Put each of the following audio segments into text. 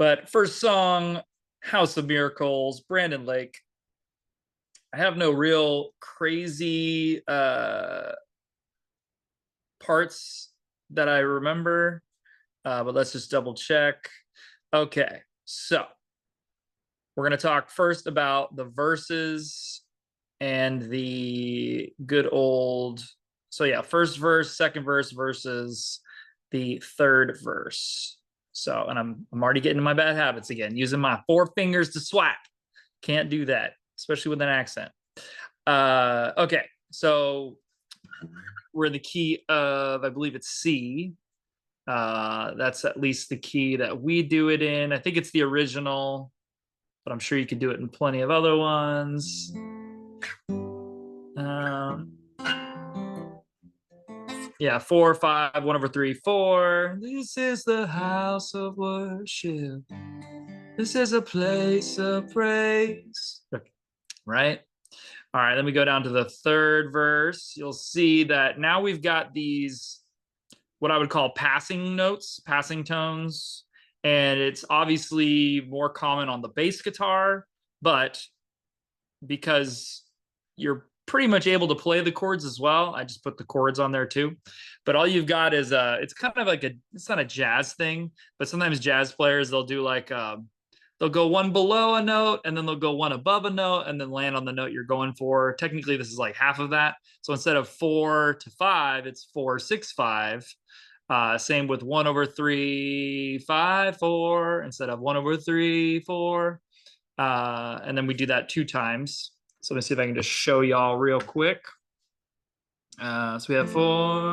But first song, House of Miracles, Brandon Lake. I have no real crazy parts that I remember, but let's just double check. Okay, so we're going to talk first about the verses and the good old. So, yeah, first verse, second verse versus the third verse. So, and I'm already getting into my bad habits again, using my four fingers to swipe. Can't do that, especially with an accent. Okay, so we're in the key of, I believe it's C. That's at least the key that we do it in. I think it's the original, but I'm sure you could do it in plenty of other ones. Yeah, 4, 5, 1/3, 4. This is the house of worship. This is a place of praise. Right? All right, then we go down to the third verse. You'll see that now we've got these, what I would call passing notes, passing tones. And it's obviously more common on the bass guitar, but because you're pretty much able to play the chords as well, I just put the chords on there too. But all you've got is it's kind of like it's not a jazz thing, but sometimes jazz players, they'll do like they'll go one below a note and then they'll go one above a note and then land on the note you're going for. Technically, this is like half of that. So instead of 4 to 5, it's 4, 6, 5. Same with 1/3, 5, 4 instead of 1/3, 4. And then we do that 2 times. So let me see if I can just show y'all real quick. So we have 4,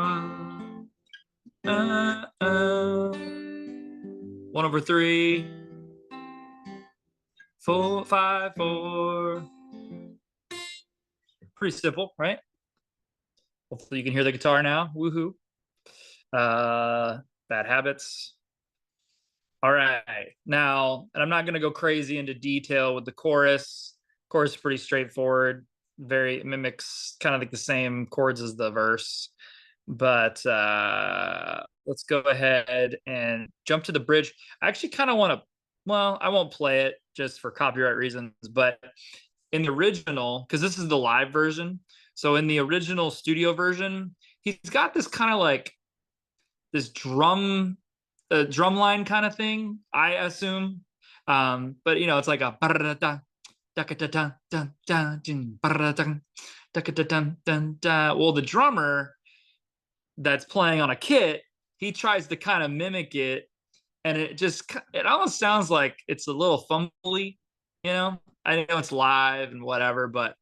1/3, 4, 5, 4. Pretty simple, right? Hopefully you can hear the guitar now. Woohoo. Bad habits. All right. Now, and I'm not going to go crazy into detail with the chorus. Chorus is pretty straightforward. Very mimics kind of like the same chords as the verse. But let's go ahead and jump to the bridge. I actually kind of want to, well, I won't play it just for copyright reasons, but in the original, because this is the live version. So in the original studio version, he's got this kind of like this drum line kind of thing, I assume. But you know, it's like a well, the drummer that's playing on a kit, he tries to kind of mimic it, and it almost sounds like it's a little fumbly, you know. I know it's live and whatever, but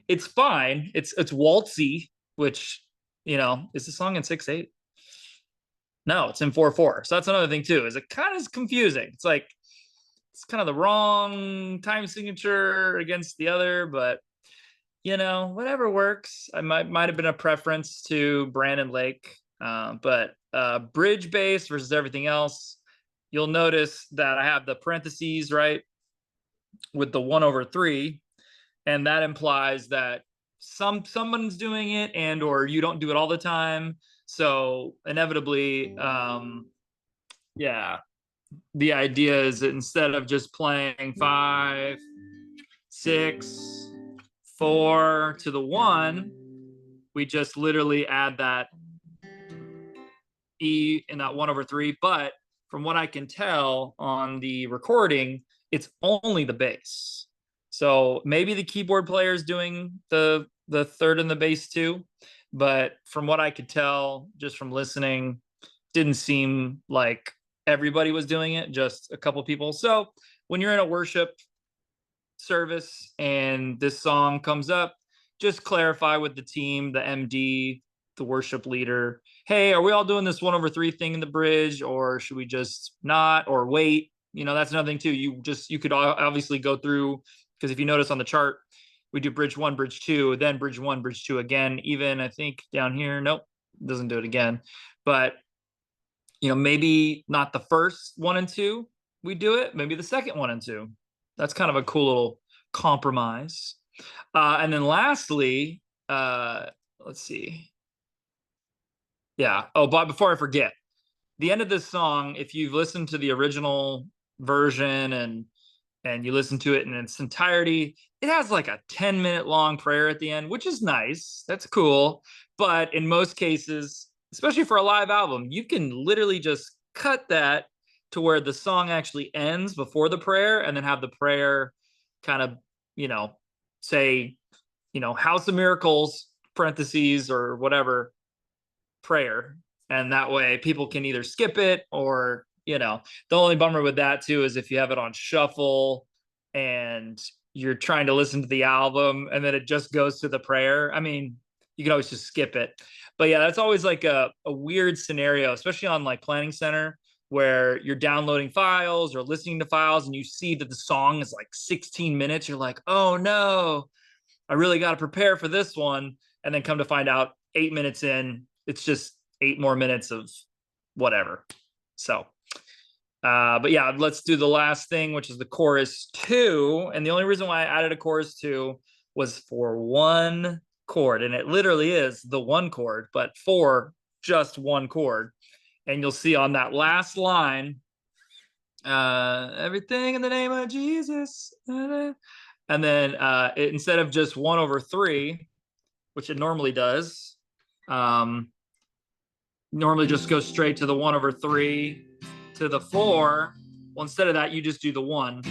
it's fine. It's waltzy, which, you know, is the song in 6/8? No, it's in 4/4. So that's another thing too. Is it kind of confusing? It's like it's kind of the wrong time signature against the other, but you know, whatever works. I might have been a preference to Brandon Lake, but bridge bass versus everything else. You'll notice that I have the parentheses right with the 1/3, and that implies that someone's doing it and or you don't do it all the time. So inevitably, yeah, the idea is that instead of just playing 5, 6, 4 to the 1, we just literally add that E in that 1/3. But from what I can tell on the recording, it's only the bass. So maybe the keyboard player is doing the third and the bass too. But from what I could tell, just from listening, didn't seem like everybody was doing it, just a couple people. So when you're in a worship service and this song comes up, just clarify with the team, the MD, the worship leader, hey, are we all doing this 1/3 thing in the bridge, or should we just not, or wait? You know, that's another thing too. You could obviously go through, because if you notice on the chart, we do bridge 1, bridge 2, then bridge 1, bridge 2 again. Even I think down here, nope, doesn't do it again. But you know, maybe not the first 1 and 2 we do it, maybe the second 1 and 2. That's kind of a cool little compromise. And then lastly, let's see. Yeah. Oh, but before I forget, the end of this song, if you've listened to the original version and you listen to it in its entirety, it has like a 10-minute long prayer at the end, which is nice. That's cool. But in most cases, especially for a live album, you can literally just cut that to where the song actually ends before the prayer and then have the prayer kind of, you know, say, House of Miracles, parentheses, or whatever, prayer. And that way people can either skip it or, the only bummer with that too is if you have it on shuffle and you're trying to listen to the album and then it just goes to the prayer. I mean, you can always just skip it. But yeah, that's always like a weird scenario, especially on like Planning Center, where you're downloading files or listening to files and you see that the song is like 16 minutes. You're like, oh no, I really got to prepare for this one. And then come to find out 8 minutes in, it's just 8 more minutes of whatever. So, but yeah, let's do the last thing, which is the chorus two. And the only reason why I added a chorus two was for one chord. And it literally is the one chord, but for just one chord. And you'll see on that last line, everything in the name of Jesus. And then instead of just 1/3, which it normally does, normally just goes straight to the 1/3 to the 4. Well, instead of that, you just do the 1.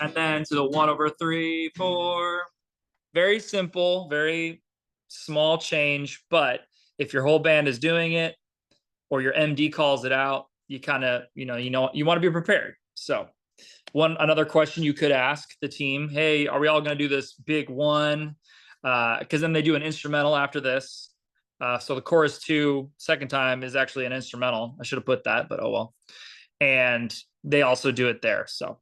And then to the 1/3, 4. Very simple, very small change. But if your whole band is doing it or your MD calls it out, you kind of, you want to be prepared. So another question you could ask the team, hey, are we all going to do this big one? Because then they do an instrumental after this. So the chorus two, second time, is actually an instrumental. I should have put that, but oh well. And they also do it there. So